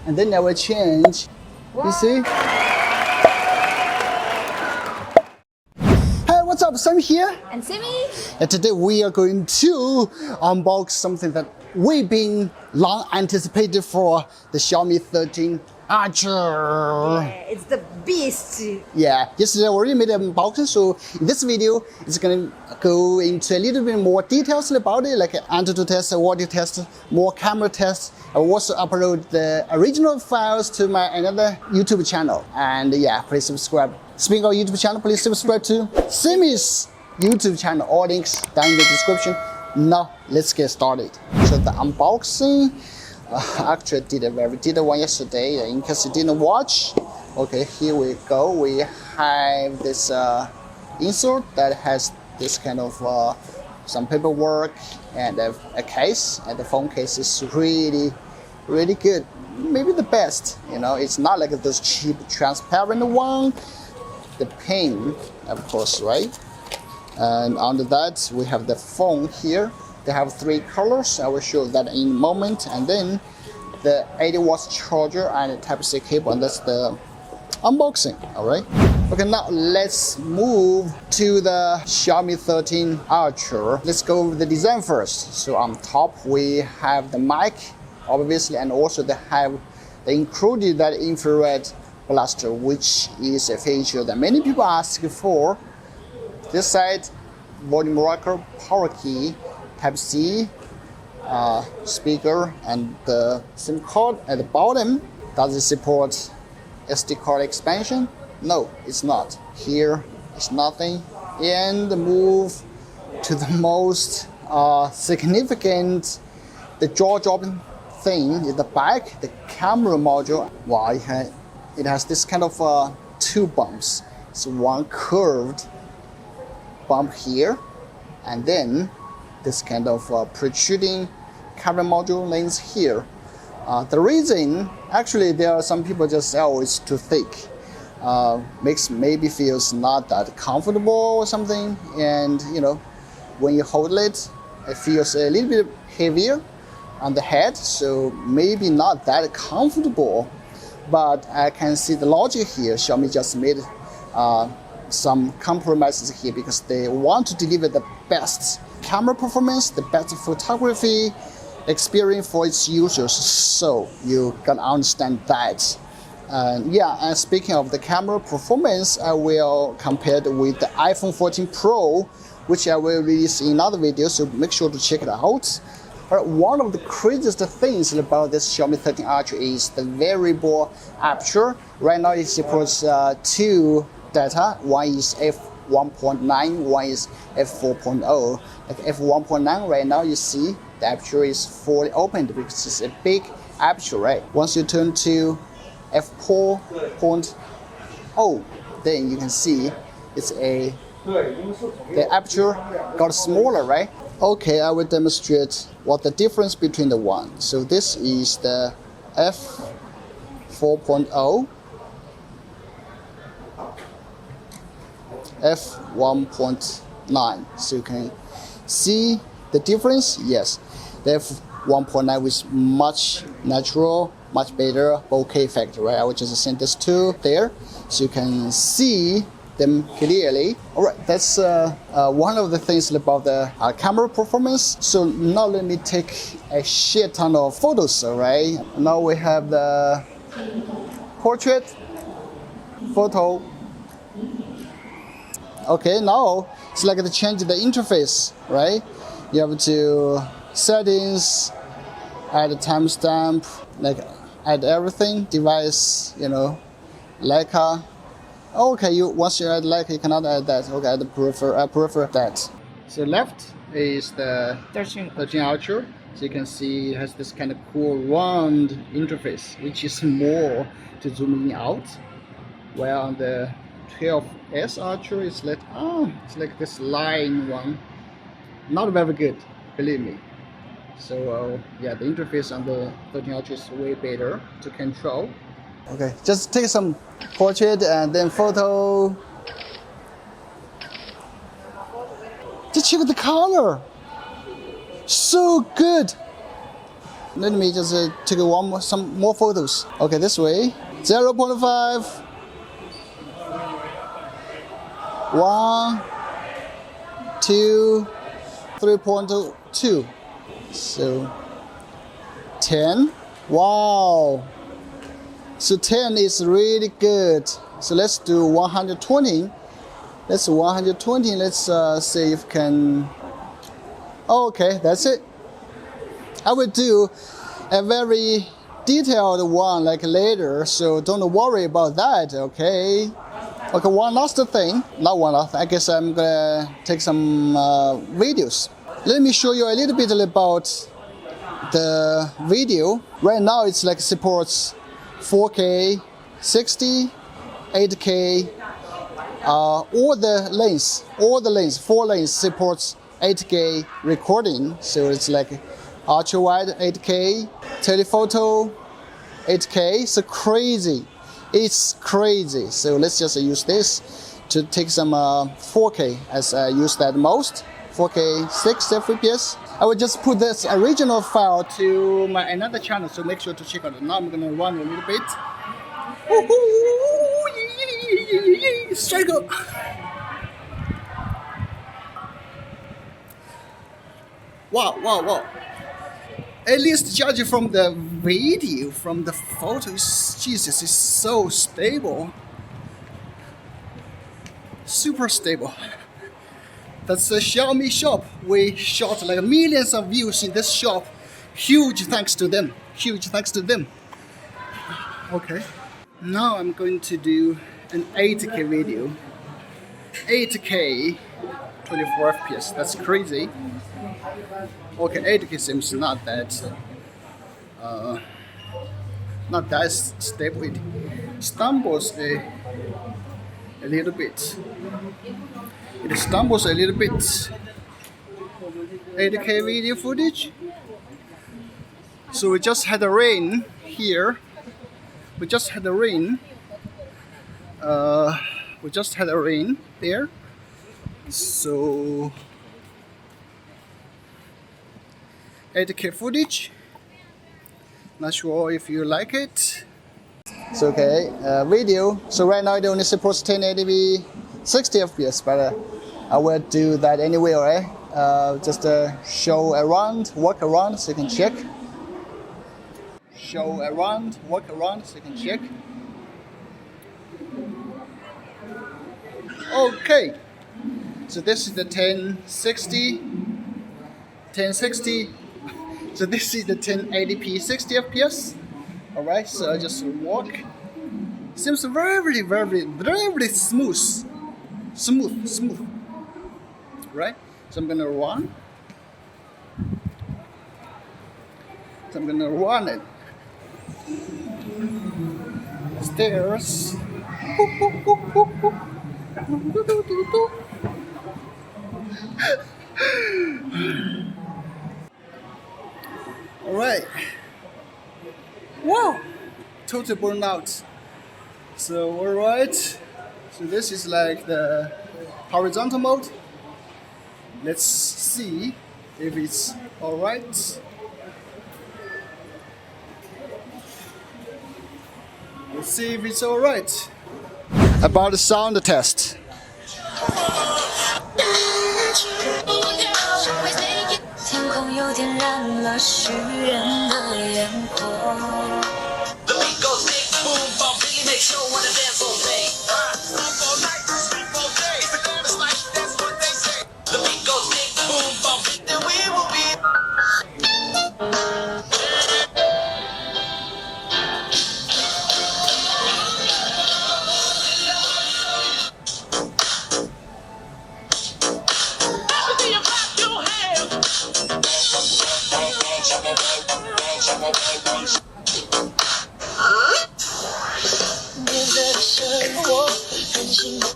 and then I will change. You see? Hey, what's up? Sami here. And Sami. And today we are going to unbox something that we've been long anticipated for, the Xiaomi 13 Aperture. Yeah, it's the beast. Yeah, yesterday I already made an unboxing, so in this video it's gonna go into a little bit more details about it, like Antutu Test, audio test, more camera tests. I will also upload the original files to my another YouTube channel. And yeah, please subscribe. Speaking of YouTube channel, please subscribe to Sami's YouTube channel. All links down in the description. Now let's get started. So the unboxing. Actually did one yesterday. In case you didn't watch, okay, here we go. We have this insert that has this kind of some paperwork and a case, and the phone case is really good. Maybe the best. You know, it's not like those cheap transparent one. The pin, of course, right? And under that we have the phone here. They have 3 colors. I will show that in a moment. And then the 80 watts charger and the Type-C cable, and that's the unboxing. All right. Okay, now let's move to the Xiaomi 13 Aperture. Let's go over the design first. So on top we have the mic, obviously, and also they included that infrared blaster, which is a feature that many people ask for. This side, volume rocker, power key, Type-C, speaker, and the SIM card at the bottom. Does it support SD card expansion? No, it's not. Here is nothing. And move to the most significant, the jaw-dropping thing is the back, the camera module. Wow, it has this kind of 2 bumps. It's one curved bump here, and then this kind of protruding camera module lens here. The reason, actually, there are some people just say, oh, it's too thick. Maybe feels not that comfortable or something. And you know, when you hold it, it feels a little bit heavier on the head, so maybe not that comfortable. But I can see the logic here. Xiaomi just made some compromises here because they want to deliver the best camera performance, the best photography experience for its users. So you can understand that. Yeah, and speaking of the camera performance, I will compare it with the iPhone 14 Pro, which I will release in another video, so make sure to check it out. But one of the craziest things about this Xiaomi 13 Aperture is the variable aperture. Right now it supports 2 data. One is f1.9, one is f4.0. Like f1.9 right now, you see the aperture is fully opened because it's a big aperture, right? Once you turn to f4.0, then you can see the aperture got smaller, right? Okay, I will demonstrate what the difference between the one. So this is the f4.0, f1.9. So you can see the difference. Yes, the f1.9 is much natural, much better bokeh effect, right? I will just send this to there so you can see them clearly. All right, that's one of the things about the camera performance. So now let me take a shit ton of photos. All right, now we have the portrait photo. Okay, now it's like to change the interface, right? You have to settings, add a timestamp, like add everything, device, you know, Leica. Okay, once you add Leica, you cannot add that. Okay, I prefer that. So left is the 13 Aperture. So you can see it has this kind of cool round interface, which is more to zoom in out. While on the 12S Aperture, it's like this line one. Not very good, believe me. So yeah, the interface on the 13 Aperture is way better to control. Okay, just take some portrait and then photo. Just check the color. So good. Let me just take some more photos. Okay, this way. 0.5. 1, 2, 3.2. So 10. Wow. So 10 is really good. So let's do 120. Let's 120. Let's see if can. Okay, that's it. I will do a very detailed one like later, so don't worry about that. Okay. Okay, one last thing. Not one last. I guess I'm gonna take some videos. Let me show you a little bit about the video. Right now it's like supports 4K, 60, 8K, all the lanes, 4 lanes supports 8K recording. So it's like ultra wide 8K, telephoto 8K. So crazy, it's crazy. So let's just use this to take some 4K as I use that most. 4K 60 FPS. I will just put this original file to my another channel, so make sure to check out it. Now I'm gonna run a little bit. Straight up. Wow. At least judging from the video, from the photos, Jesus, it's so stable. Super stable. That's the Xiaomi shop. We shot like millions of views in this shop. Huge thanks to them. Okay. Now I'm going to do an 8K video. 8K, 24 FPS. That's crazy. Okay, 8K seems not that stable. It stumbles a little bit. It stumbles a little bit. 8K video footage. So we just had a rain here. We just had a rain there. So 8K footage. Not sure if you like it. It's okay. Video. So right now it only supports 1080p 60 FPS, but I will do that anyway, alright? Just show around, walk around so you can check. Show around, walk around so you can check. Okay. So this is the 1060. So this is the 1080p 60 FPS. Alright, so I just walk. Seems very smooth. Right? So I'm gonna run. It. Stairs. Alright. Wow! Total burnout. So alright. So this is like the horizontal mode. Let's see if it's alright. Let's see if it's alright. About the sound test.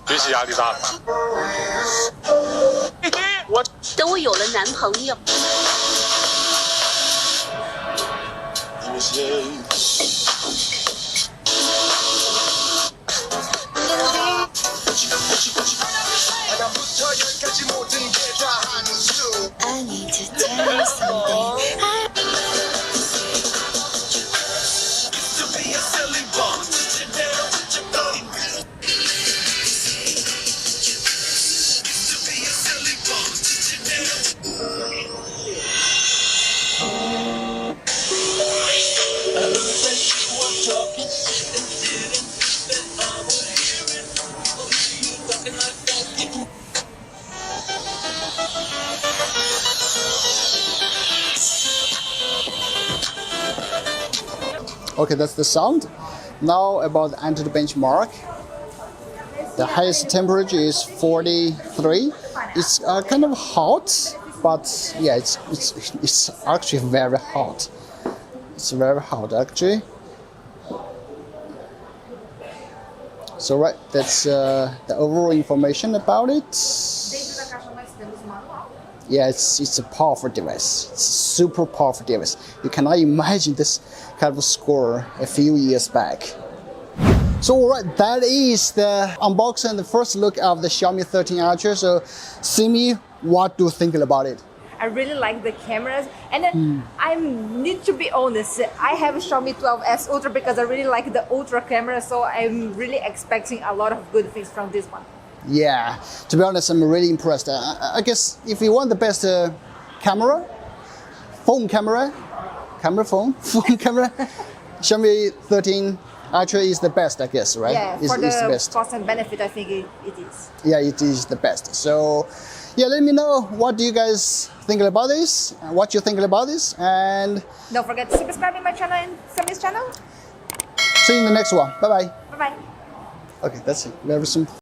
学习压力大吗？等我有了男朋友。I need to tell you something. Okay, that's the sound. Now about the Antutu benchmark. The highest temperature is 43. It's kind of hot, but yeah, it's actually very hot. It's very hot actually. So right, that's the overall information about it. Yeah, it's a powerful device. It's a super powerful device. You cannot imagine this kind of score a few years back. So alright, that is the unboxing and the first look of the Xiaomi 13 Ultra. So Simi, what do you think about it? I really like the cameras, and I need to be honest, I have a Xiaomi 12S Ultra because I really like the Ultra camera, so I'm really expecting a lot of good things from this one. Yeah, to be honest, I'm really impressed. I guess if you want the best camera, phone, Xiaomi 13 Ultra is the best, I guess, right? Yeah, it's for the the best. cost and benefit, I think it is. Yeah, it is the best. So, yeah, let me know what do you guys think about this, what you think about this, and Don't forget to subscribe to my channel and Sami's channel. see you in the next one. Bye-bye. Bye-bye. Okay, that's it. Very simple.